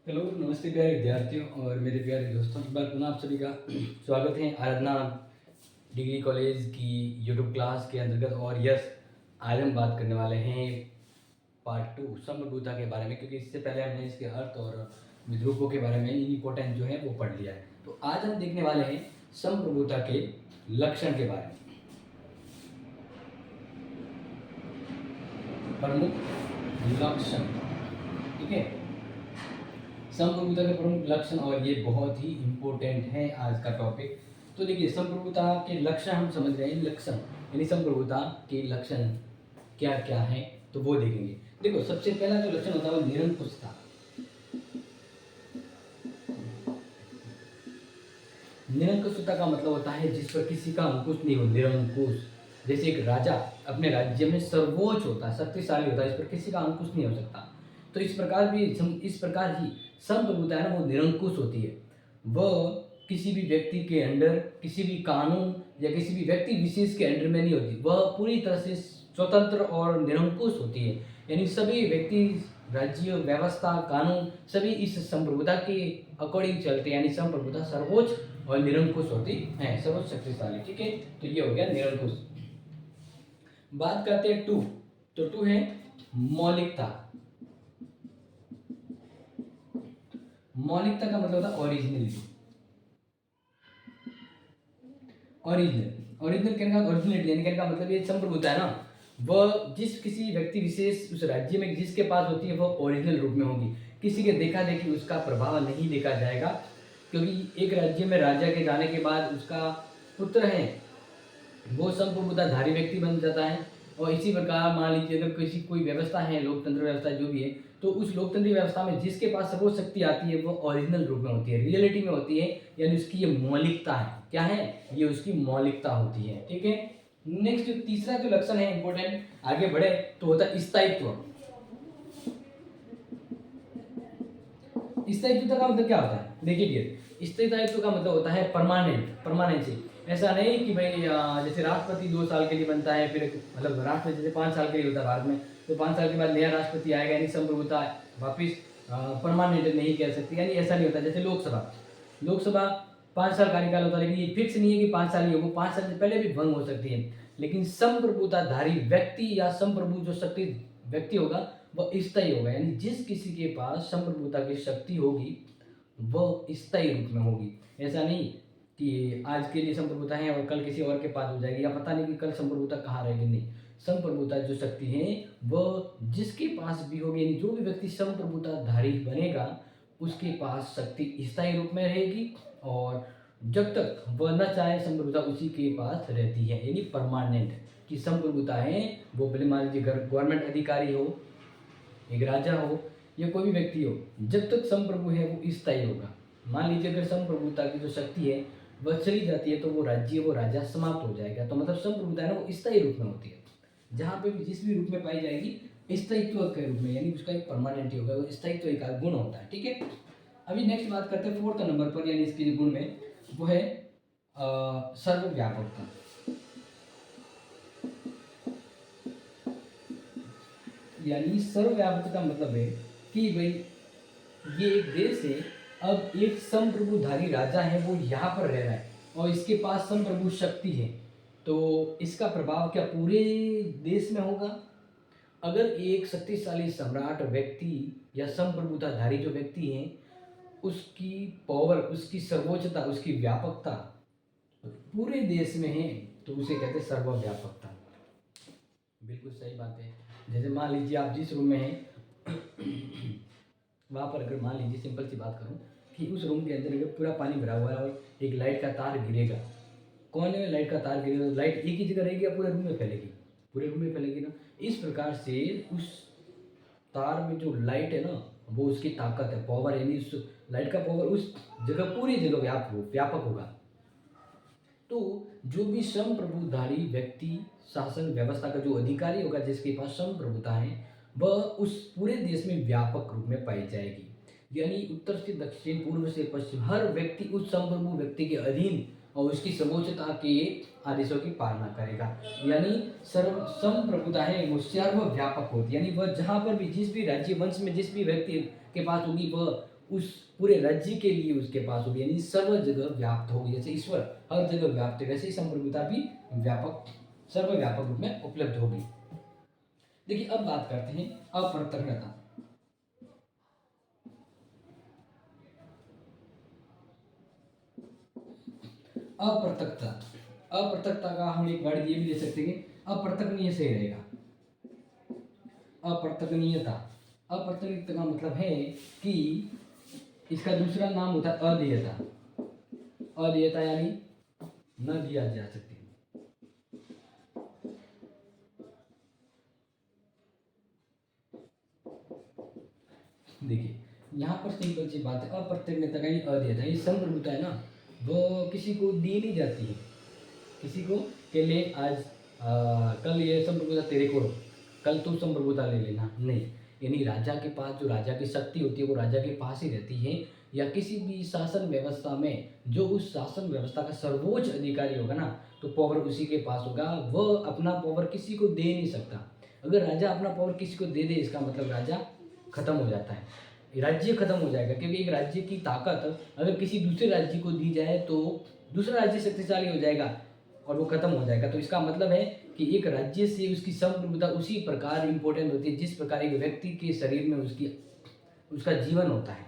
Hello, नमस्ते प्यारे विद्यार्थियों और मेरे प्यारे दोस्तों। एक बार पुनः आप सभी का स्वागत है आराधना डिग्री कॉलेज की यूट्यूब क्लास के अंतर्गत। और यस, आज हम बात करने वाले हैं पार्ट 2 समरूपता के बारे में, क्योंकि इससे पहले हमने इसके अर्थ और विद्रूपों के बारे में इम्पोर्टेंट जो है वो पढ़ लिया है। तो आज हम देखने वाले हैं समरूपता के लक्षण के बारे में, प्रमुख लक्षण। ठीक है, संप्रभुता के प्रमुख लक्षण, और ये बहुत ही इम्पोर्टेंट है आज का टॉपिक। तो देखिए, संप्रभुता के लक्षण हम समझ रहे हैं। लक्षण यानी संप्रभुता के लक्षण क्या क्या है, तो वो देखेंगे। देखो, सबसे पहला जो लक्षण होता है वो निरंकुशता। निरंकुशता का मतलब होता है जिस पर किसी का अंकुश नहीं हो, निरंकुश। जैसे एक राजा अपने राज्य में सर्वोच्च होता है, शक्तिशाली होता है, इस पर किसी का अंकुश नहीं हो सकता। तो इस प्रकार ही संप्रभुता है ना, वो निरंकुश होती है। वह किसी भी व्यक्ति के अंडर, किसी भी कानून या किसी भी व्यक्ति विशेष के अंडर में नहीं होती। वह पूरी तरह से स्वतंत्र और निरंकुश होती है। यानी सभी व्यक्ति, राज्य, व्यवस्था, कानून सभी इस संप्रभुता के अकॉर्डिंग चलते हैं। यानी संप्रभुता सर्वोच्च और निरंकुश होती है, सर्वोच्च शक्तिशाली। ठीक है, तो ये हो गया निरंकुश। बात करते हैं टू। तो टू है मौलिकता। मौलिकता का मतलब होता है ओरिजिनलिटी। ओरिजिनल कहने का ओरिजिनलिटी यानी कहने का मतलब ये संप्रभुता है ना, वह जिस किसी व्यक्ति विशेष उस राज्य में जिसके पास होती है वह ओरिजिनल रूप में होगी। किसी के देखा देखी उसका प्रभाव नहीं देखा जाएगा, क्योंकि एक राज्य में राजा के जाने के बाद उसका पुत्र है वो संप्रभुताधारी व्यक्ति बन जाता है। और इसी प्रकार मान लीजिए अगर किसी कोई व्यवस्था है, लोकतंत्र व्यवस्था जो भी है, तो उस लोकतंत्र व्यवस्था में जिसके पास सर्वोच्च शक्ति आती है वो ओरिजिनल रूप में होती है, रियलिटी में होती है। यानी उसकी ये मौलिकता है। क्या है? ये उसकी मौलिकता होती है। ठीक है, नेक्स्ट तीसरा जो लक्षण है इंपॉर्टेंट, आगे बढ़े तो होता है स्थायित्व। स्थायित्व का मतलब क्या होता है? देखिए, स्थायित्व का मतलब होता है परमानेंसी। ऐसा नहीं कि भाई जैसे राष्ट्रपति 2 साल के लिए बनता है, फिर मतलब राष्ट्रपति जैसे 5 साल के लिए होता है भारत में, तो 5 साल के बाद नया राष्ट्रपति आएगा, यानी संप्रभुता वापिस परमानेंट नहीं कह सकती। यानी ऐसा नहीं होता। जैसे लोकसभा 5 साल कार्यकाल होता है, लेकिन ये फिक्स नहीं है कि 5 साल ही हो, वो 5 साल से पहले भी भंग हो सकती है। लेकिन संप्रभुताधारी व्यक्ति या संप्रभु जो शक्ति व्यक्ति होगा वह स्थायी होगा। यानी जिस किसी के पास संप्रभुता की शक्ति होगी वह स्थायी रूप में होगी। ऐसा नहीं कि आज के लिए संप्रभुता है और कल किसी और के पास हो जाएगी, या पता नहीं कि कल संप्रभुता कहाँ रहेगी। नहीं, संप्रभुता जो शक्ति है वह जिसके पास भी होगी, यानी जो भी व्यक्ति संप्रभुताधारी बनेगा उसके पास शक्ति स्थायी रूप में रहेगी, और जब तक वह न चाहे संप्रभुता उसी के पास रहती है। यानी परमानेंट की संप्रभुता है वो, भले मान लीजिए गवर्नमेंट अधिकारी हो, एक राजा हो, या कोई भी व्यक्ति हो, जब तक संप्रभु है वो स्थायी होगा। मान लीजिए अगर संप्रभुता की जो शक्ति है वह चली जाती है तो वो राज्य, वो राजा समाप्त हो जाएगा। तो मतलब संप्रभुता है ना वो स्थायी रूप में होती है। जहाँ पे भी जिस भी रूप में पाई जाएगी स्थायित्व के रूप में, यानी उसका एक परमानेंट होगा, वो स्थायित्व एक गुण होता है। ठीक है, अभी नेक्स्ट बात करते हैं 4th नंबर पर, यानी इसके गुण में, वो है सर्वव्यापकता। यानी सर्वव्यापकता का मतलब है कि भाई ये एक देश है, अब एक संप्रभुधारी राजा है वो यहाँ पर रह रहा है और इसके पास संप्रभु शक्ति है, तो इसका प्रभाव क्या पूरे देश में होगा? अगर एक शक्तिशाली सम्राट व्यक्ति या संप्रभुताधारी जो व्यक्ति है उसकी पावर, उसकी सर्वोच्चता, उसकी व्यापकता पूरे देश में है, तो उसे कहते हैं सर्वव्यापकता। बिल्कुल सही बात है। जैसे मान लीजिए आप जिस रूम में हैं वहाँ पर अगर मान लीजिए सिंपल सी बात करूँ कि उस रूम के अंदर अगर पूरा पानी भरा हुआ है और एक लाइट का तार गिरेगा, कोने में लाइट का तार गिरेगा तो लाइट एक ही जगह रहेगी या पूरे रूम में फैलेगी? पूरे रूम में फैलेगी ना। इस प्रकार से उस तार में जो लाइट है ना वो उसकी ताकत है, पावर, यानी उस लाइट का पावर उस जगह पूरी जगह व्यापक होगा। तो जो भी संप्रभुधारी व्यक्ति, शासन व्यवस्था का जो अधिकारी होगा जिसके पास संप्रभुता है, वह उस पूरे देश में व्यापक रूप में पाई जाएगी। यानी उत्तर से दक्षिण, पूर्व से पश्चिम, हर व्यक्ति उस संप्रभु व्यक्ति के अधीन और उसकी सर्वोच्चता के आदेशों की पालना करेगा। यानी सर्व संप्रभुता है वो सर्वव्यापक होती है। यानी वह जहाँ पर भी, जिस भी राज्य वंश में जिस भी व्यक्ति के पास होगी, वह उस पूरे राज्य के लिए उसके पास होगी, यानी सर्व जगह व्याप्त होगी। जैसे ईश्वर हर जगह व्याप्त है, वैसे ही संप्रभुता भी व्यापक सर्वव्यापक रूप में उपलब्ध होगी। देखिए अब बात करते हैं अपृथकता। अपृथकता, अपृथकता का हम एक वर्ड ये भी ले सकते हैं, अपृथकनीय से रहेगा। अपृथकनीयता, अपृथकनीयता का मतलब है कि इसका दूसरा नाम होता है अदेयता। अदेयता यानी न दिया जा सकती। देखिए यहाँ पर सिंपल सी बात है, अप्रत्यक्षता का ही अदेयता, ये संप्रभुता है ना, वो किसी को दी नहीं जाती है। किसी को के ले आज कल ये संप्रभुता तेरे को, कल तू संप्रभुता ले लेना, नहीं। यानी राजा के पास जो राजा की शक्ति होती है वो राजा के पास ही रहती है, या किसी भी शासन व्यवस्था में जो उस शासन व्यवस्था का सर्वोच्च अधिकारी होगा ना, तो पावर उसी के पास होगा। वह अपना पावर किसी को दे नहीं सकता। अगर राजा अपना पावर किसी को दे दे, इसका मतलब राजा खत्म हो जाता है, राज्य खत्म हो जाएगा। क्योंकि एक राज्य की ताकत अगर किसी दूसरे राज्य को दी जाए तो दूसरा राज्य शक्तिशाली हो जाएगा और वो खत्म हो जाएगा। तो इसका मतलब है कि एक राज्य से उसकी संप्रभुता उसी प्रकार इंपॉर्टेंट होती है जिस प्रकार एक व्यक्ति के शरीर में उसका जीवन होता है,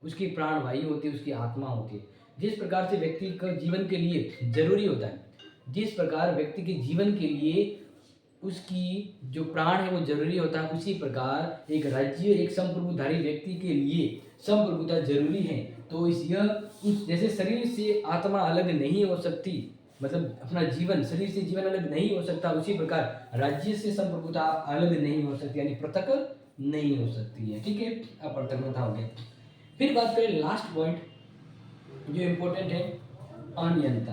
उसकी प्राणवायु होती है, उसकी आत्मा होती है। जिस प्रकार से व्यक्ति का जीवन के लिए जरूरी होता है, जिस प्रकार व्यक्ति के जीवन के लिए उसकी जो प्राण है वो जरूरी होता है, उसी प्रकार एक राज्य, एक संप्रभुधारी व्यक्ति के लिए संप्रभुता जरूरी है। तो उस जैसे शरीर से आत्मा अलग नहीं हो सकती, मतलब अपना जीवन, शरीर से जीवन अलग नहीं हो सकता, उसी प्रकार राज्य से संप्रभुता अलग नहीं हो सकती, यानी पृथक नहीं हो सकती है। ठीक है, अपृथकता हो गया। फिर बात करें लास्ट पॉइंट जो इंपॉर्टेंट है, अनियंता।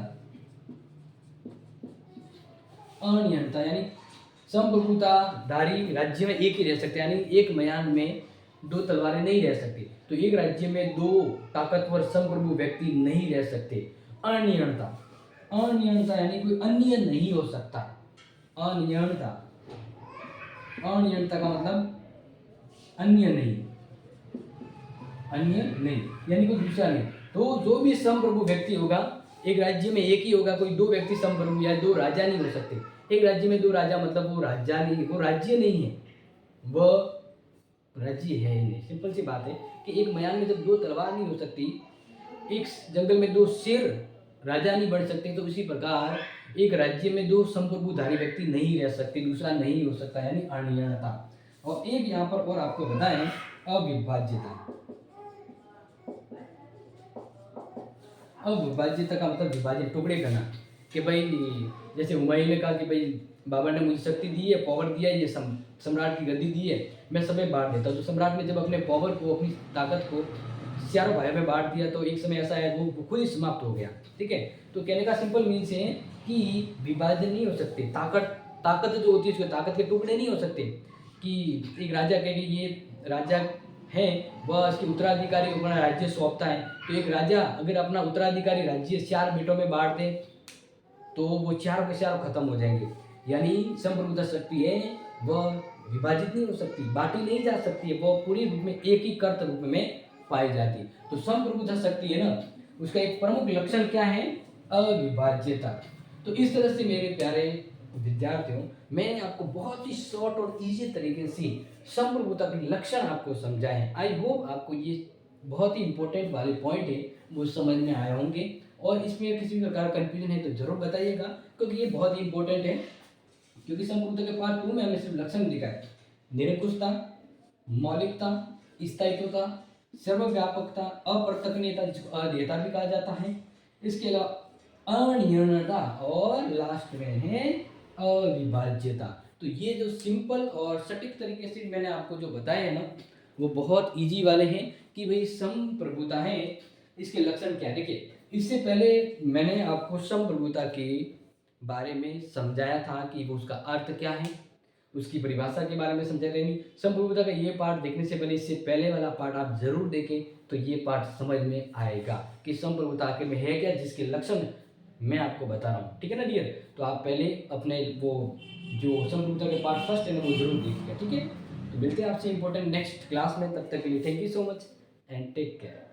अनियंता यानी संप्रभुताधारी राज्य में एक ही रह सकते, यानी एक म्यान में दो तलवारें नहीं रह सकती। तो एक राज्य में दो ताकतवर संप्रभु व्यक्ति नहीं रह सकते। अनियंता, अनियंता यानी कोई अन्य नहीं हो सकता। अनियंता, अनियंता का मतलब अन्य नहीं, अन्य नहीं यानी कोई दूसरा नहीं। तो जो भी संप्रभु व्यक्ति होगा, एक राज्य में एक ही होगा, कोई दो व्यक्ति संप्रभु या दो राजा नहीं हो सकते। एक राज्य में दो राजा मतलब वो राजा नहीं, वो राज्य नहीं है, वह राज्य है ही नहीं। सिंपल सी बात है कि एक म्यान में जब दो तलवार नहीं हो सकती, एक जंगल में दो शेर राजा नहीं बन सकते, तो उसी प्रकार एक राज्य में दो संप्रभुधारी व्यक्ति नहीं रह सकते, दूसरा नहीं हो सकता, यानी अनियंता। और एक यहाँ पर और आपको बताएं, अविभाज्यता। अविभाज्यता का मतलब विभाजन, टुकड़े करना। कि भाई जैसे हुमायूं ने कहा कि भाई बाबर ने मुझे शक्ति दी है, पावर दिया है, ये सम्राट की गद्दी दी है, मैं सब बांट देता हूँ। तो सम्राट ने जब अपने पावर को, अपनी ताकत को चारों भाइयों में बांट दिया, तो एक समय ऐसा है वो खुद ही समाप्त हो गया। ठीक है, तो कहने का सिंपल मीन्स है कि विभाजन नहीं हो सकते। ताकत जो होती है, उसके ताकत के टुकड़े नहीं हो सकते। कि एक राजा कहेगी ये राजा है, वह इसके उत्तराधिकारी को अपना राज्य सौंपता है। तो एक राजा अगर अपना उत्तराधिकारी राज्य 4 बेटों में बांट दे तो वो 4 के 4 खत्म हो जाएंगे। यानी संप्रभुता शक्ति है वह विभाजित नहीं हो सकती, बांटी नहीं जा सकती है, वह पूरी रूप में एक ही कर्त रूप में पाई जाती। तो संप्रभुता शक्ति है ना, उसका एक प्रमुख लक्षण क्या है, अविभाज्यता। तो इस तरह से मेरे प्यारे विद्यार्थियों, मैंने आपको बहुत ही शॉर्ट और इजी तरीके से संप्रभुता के लक्षण आपको समझाए हैं। आई होप आपको ये बहुत ही इंपॉर्टेंट वाले पॉइंट है वो समझ में आए होंगे, और इसमें किसी भी प्रकार का कंफ्यूजन है तो जरूर बताइएगा, क्योंकि ये बहुत ही इंपॉर्टेंट है। क्योंकि संप्रभुता के पार्ट 2 में हमें सिर्फ लक्षण दिखा है, निरंकुशता, मौलिकता, स्थायित्वता, सर्वव्यापकता, अपृथकनीयता जिसको अदेयता भी कहा जाता है, इसके अलावा अनियंता, और लास्ट में है अविभाज्यता। तो ये जो सिंपल और सटीक तरीके से मैंने आपको जो बताए हैं ना, वो बहुत इजी वाले हैं कि भाई संप्रभुता है, इसके लक्षण क्या। देखिए इससे पहले मैंने आपको संप्रभुता के बारे में समझाया था कि वो उसका अर्थ क्या है, उसकी परिभाषा के बारे में समझा रहे। संप्रभुता का ये पार्ट देखने से पहले इससे पहले वाला पार्ट आप जरूर देखें, तो ये पार्ट समझ में आएगा कि संप्रभुता आखिर में है क्या, जिसके लक्षण मैं आपको बता रहा हूँ। ठीक है ना डियर, तो आप पहले अपने वो जो संप्रभुता के पार्ट फर्स्ट है ना वो जरूर देखिएगा। ठीक है, तो मिलते हैं आपसे इंपॉर्टेंट नेक्स्ट क्लास में, तब तक के लिए thank you so much. And take care.